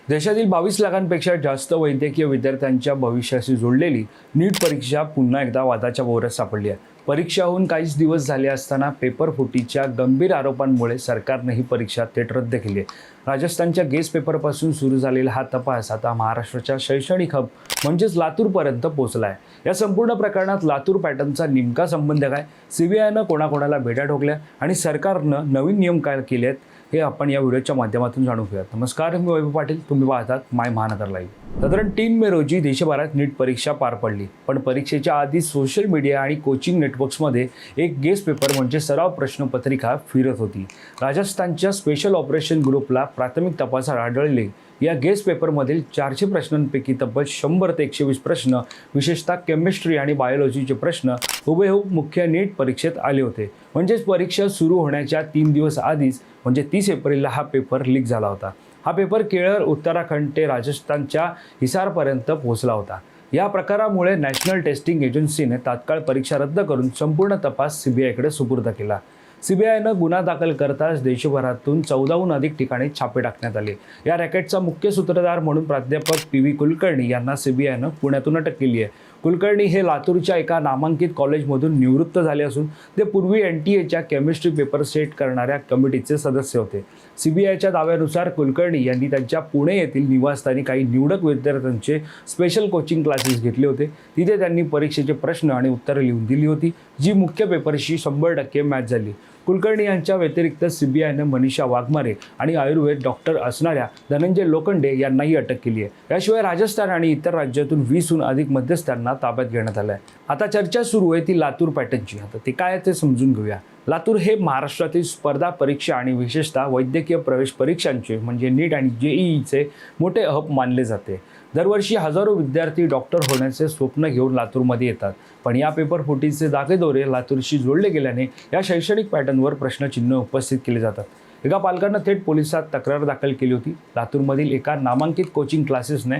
देशातील 22 लाखांपेक्षा जास्त वैद्यकीय विद्यार्थ्यांच्या भविष्याशी जोडलेली नीट परीक्षा पुन्हा एकदा वादाच्या भोवऱ्यात सापडली आहे। परीक्षा होऊन काहीच दिवस झाले असताना पेपर फुटीच्या गंभीर आरोपांमुळे सरकारने ही परीक्षा थेट रद्द केली आहे। राजस्थानच्या गेस पेपरपासून सुरू झालेला हा तपास आता महाराष्ट्राच्या शैक्षणिक हब म्हणजेच लातूरपर्यंत पोहोचला आहे। या संपूर्ण प्रकरणात लातूर पॅटर्नचा नेमका संबंध काय, सीबीआयनं कोणाकोणाला भेट्या ठोकल्या आणि सरकारनं नवीन नियम काय केले आहेत हे आपण या व्हिडिओच्या माध्यमातून जाणून घेऊयात। नमस्कार, मी वैभव पाटील, तुम्ही पाहतात माय महानगर लाईव्ह। साधारण 3 मे रोजी देशभरात नीट परीक्षा पार पडली, पण परीक्षेच्या आधी सोशल मीडिया आणि कोचिंग नेटवर्क्समध्ये एक गेस पेपर म्हणजे सराव प्रश्नपत्रिका फिरत होती। राजस्थानच्या स्पेशल ऑपरेशन ग्रुपला प्राथमिक तपासात आढळले या गेस पेपरमधील 400 प्रश्नांपैकी तब्बल 100 ते 120 प्रश्न, विशेषतः केमिस्ट्री आणि बायोलॉजीचे प्रश्न हुबेहूब मुख्य नीट परीक्षेत आले होते। म्हणजेच परीक्षा सुरू होण्याच्या 3 दिवस आधीच म्हणजे 30 एप्रिलला हा पेपर लीक झाला होता। हा पेपर केरळ, उत्तराखंड ते राजस्थानच्या हिसारपर्यंत पोहोचला होता। या प्रकारामुळे नॅशनल टेस्टिंग एजन्सीने तात्काळ परीक्षा रद्द करून संपूर्ण तपास सीबीआयकडे सुपूर्द केला। सीबीआयनं गुन्हा दाखल करताच देशभरातून 14हून अधिक ठिकाणी छापे टाकण्यात आले। या रॅकेटचा मुख्य सूत्रधार म्हणून प्राध्यापक पी.व्ही. कुलकर्णी यांना सीबीआयनं पुण्यातून अटक केली आहे। कुलकर्णी हे लातूरच्या एका नामांकित कॉलेजमधून निवृत्त झाले असून ते पूर्वी NTA केमिस्ट्री पेपर सेट करणाऱ्या कमिटीचे सदस्य होते। सीबीआयच्या दाव्यानुसार कुलकर्णी यांनी त्यांच्या पुणे येथील निवासस्थानी काही निवडक विद्यार्थ्यांचे स्पेशल कोचिंग क्लासेस घेतले होते। तिथे त्यांनी परीक्षेचे प्रश्न आणि उत्तरे लिहून दिली होती, जी मुख्य पेपरशी 100% मॅच झाली। कुलकर्णी यांच्या व्यतिरिक्त सीबीआयनं मनीषा वाघमारे आणि आयुर्वेद डॉक्टर असणाऱ्या धनंजय लोखंडे यांनाही अटक केली आहे। याशिवाय राजस्थान आणि इतर राज्यातून 20हून अधिक मध्यस्थांना ताब्यात घेण्यात आलं आहे। आता चर्चा सुरू आहे ती लातूर पॅटर्नची। आता ते काय ते समजून घेऊया। लातूर हे महाराष्ट्रातील स्पर्धा परीक्षा आणि विशेषतः वैद्यकीय प्रवेश परीक्षांचे म्हणजे नीट आणि JEEचे मोठे हब मानले जाते। दरवर्षी हजारो विद्यार्थी डॉक्टर होण्याचे स्वप्न घेऊन लातूरमध्ये येतात, पण या पेपर फुटीचे धागेदोरे लातूरशी जोडले गेल्याने या शैक्षणिक पॅटर्नवर प्रश्नचिन्ह उपस्थित केले जातात। एका पालकानं थेट पोलिसात तक्रार दाखल केली होती। लातूरमधील एका नामांकित कोचिंग क्लासेसने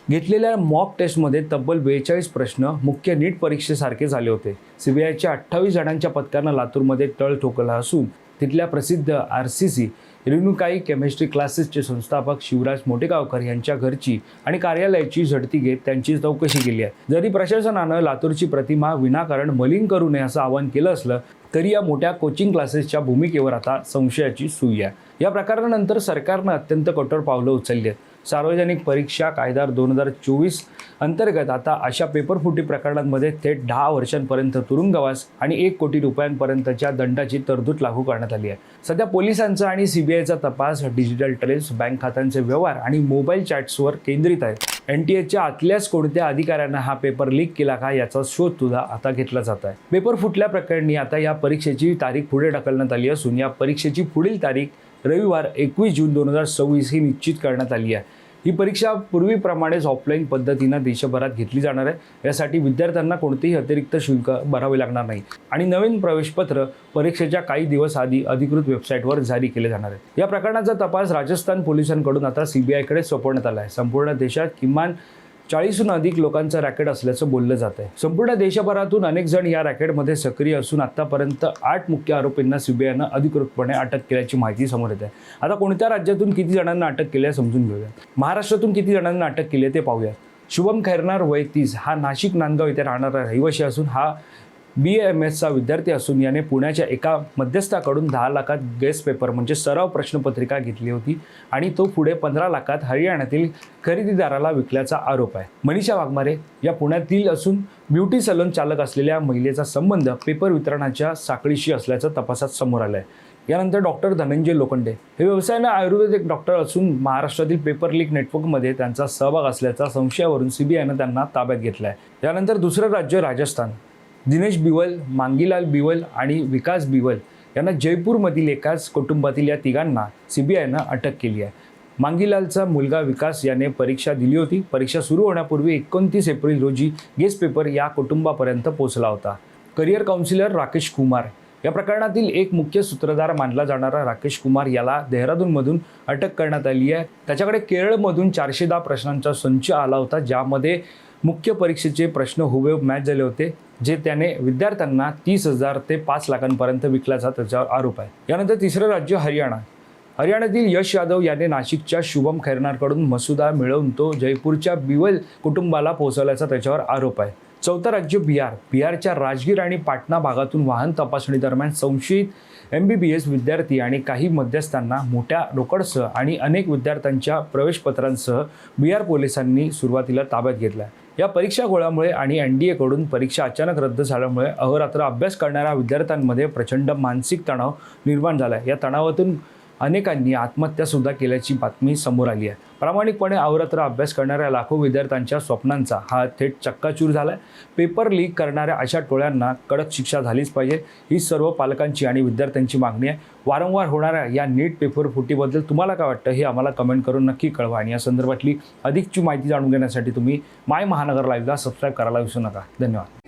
घेतलेल्या मॉक टेस्टमध्ये तब्बल 42 प्रश्न मुख्य नीट परीक्षेसारखे झाले होते। सीबीआयच्या 28 जणांच्या पथकानं लातूरमध्ये तळ ठोकला असून तिथल्या प्रसिद्ध RCC रेणुकाई केमिस्ट्री क्लासेसचे संस्थापक शिवराज मोटेगावकर यांच्या घरची आणि कार्यालयाची झडती घेत त्यांची चौकशी केली आहे। जरी प्रशासनानं लातूरची प्रतिमा विनाकारण मलिन करू नये असं आवाहन केलं असलं तरी या मोठ्या कोचिंग क्लासेसच्या भूमिकेवर आता संशयाची सुई आहे। या प्रकारानंतर सरकारनं अत्यंत कठोर पावलं उचलली आहेत। सार्वजनिक परीक्षा कायदा 2024 अंतर्गत आता अशा पेपरफुटी प्रकरणांमध्ये थेट 10 वर्षांपर्यंत तुरुंगवास आणि 1 कोटी रुपयांपर्यंतच्या दंडाची तरतूद लागू करण्यात आली आहे। सध्या पोलिसांचा आणि सीबीआयचा तपास डिजिटल ट्रेल्स, बँक खात्यांचे व्यवहार आणि मोबाईल चॅट्सवर केंद्रित आहे। NTAच्या आतल्याच कोणत्या अधिकाऱ्यांना हा पेपर लीक केला का याचा शोध सुद्धा आता घेतला जात आहे। पेपर फुटल्या प्रकरणी आता या परीक्षेची तारीख पुढे ढकलण्यात आली असून या परीक्षेची पुढील तारीख रविवार 21 जून 2026 ही निश्चित करण्यात आली आहे। ही परीक्षा पूर्वीप्रमाणेच ऑफलाईन पद्धतीनं देशभरात घेतली जाणार आहे। यासाठी विद्यार्थ्यांना कोणतेही अतिरिक्त शुल्क भरावे लागणार नाही आणि नवीन प्रवेशपत्र परीक्षेच्या काही दिवस आधी अधिकृत वेबसाईटवर जारी केले जाणार आहे। या प्रकरणाचा तपास राजस्थान पोलिसांकडून आता सीबीआयकडे सोपवण्यात आला आहे। संपूर्ण देशात किमान 40हून अधिक लोकांचं रॅकेट असल्याचं बोललं जात आहे। संपूर्ण देशभरातून अनेक जण या रॅकेटमध्ये सक्रिय असून आतापर्यंत 8 मुख्य आरोपींना सीबीआयनं अधिकृतपणे अटक केल्याची माहिती समोर येते। आता कोणत्या राज्यातून किती जणांना अटक केली आहे समजून घेऊया। महाराष्ट्रातून किती जणांना अटक केली आहे ते पाहूया। शुभम खैरनार वय 30 हा नाशिक नांदगाव येथे राहणारा रहिवासी असून हा BAMSचा विद्यार्थी असून याने पुण्याच्या एका मध्यस्थाकडून 10 लाखात गेस पेपर म्हणजे सराव प्रश्नपत्रिका घेतली होती आणि तो पुढे 15 लाखात हरियाणातील खरेदीदाराला विकल्याचा आरोप आहे। मनीषा वाघमारे या पुण्यातील असून ब्युटी सलून चालक असलेल्या महिलेचा संबंध पेपर वितरणाच्या साखळीशी असल्याचं तपासात समोर आलं आहे। यानंतर डॉक्टर धनंजय लोखंडे हे व्यवसायानं आयुर्वेदिक डॉक्टर असून महाराष्ट्रातील पेपर लीक नेटवर्कमध्ये त्यांचा सहभाग असल्याचा संशयावरून सीबीआयनं त्यांना ताब्यात घेतला आहे। यानंतर दुसरं राज्य राजस्थान। दिनेश बिवल, मांगीलाल बिवल आणि विकास बिवल यांना जयपूरमधील एकाच कुटुंबातील या तिघांना सीबीआयनं अटक केली आहे। मांगीलालचा मुलगा विकास याने परीक्षा दिली होती। परीक्षा सुरू होण्यापूर्वी 29 एप्रिल रोजी गेस पेपर या कुटुंबापर्यंत पोहोचला होता। करिअर काउन्सिलर राकेश कुमार या प्रकरणातील एक मुख्य सूत्रधार मानला जाणारा राकेश कुमार याला देहरादूनमधून अटक करण्यात आली आहे। त्याच्याकडे केरळमधून 410 प्रश्नांचा संच आला होता, ज्यामध्ये मुख्य परीक्षेचे प्रश्न हुबेहूब मॅच झाले होते, जे त्याने विद्यार्थ्यांना 30,000 ते 5 लाखांपर्यंत विकल्याचा त्याच्यावर आरोप आहे। यानंतर तिसरं राज्य हरियाणा। हरियाणातील यश यादव याने नाशिकच्या शुभम खैरनारकडून मसुदा मिळवून तो जयपूरच्या बिवल कुटुंबाला पोहोचवल्याचा त्याच्यावर आरोप आहे. चौथं राज्य बिहारच्या राजगीर आणि पाटणा भागातून वाहन तपासणी दरम्यान संशयित MBBS विद्यार्थी आणि काही मध्यस्थांना मोठ्या रोकडसह आणि अनेक विद्यार्थ्यांच्या प्रवेशपत्रांसह बिहार पोलिसांनी सुरुवातीला ताब्यात घेतला. या परीक्षा घोळामुळे आणि NDA कडून परीक्षा अचानक रद्द झाल्यामुळे अहोरात्र अभ्यास करणाऱ्या विद्यार्थ्यांमध्ये प्रचंड मानसिक तणाव निर्माण झाला. या तणावातून अनेकांनी आत्महत्या सुद्धा केल्याची बातमी समोर आली आहे. प्रामाणिकपणे अहोरात्र अभ्यास करणाऱ्या लाखो विद्यार्थ्यांच्या स्वप्नांचा हा थेट चक्काचूर झाला आहे. पेपर लीक करणाऱ्या अशा टोळ्यांना कडक शिक्षा झालीच पाहिजे, ही सर्व पालकांची आणि विद्यार्थ्यांची मागणी आहे. वारंवार होणाऱ्या या नीट पेपर फुटीबद्दल तुम्हाला काय वाटतं हे आम्हाला कमेंट करून नक्की कळवा. आणि या संदर्भातली अधिकची माहिती जाणून घेण्यासाठी तुम्ही माय महानगर लाईव्हला सबस्क्राईब करायला विसरू नका. धन्यवाद.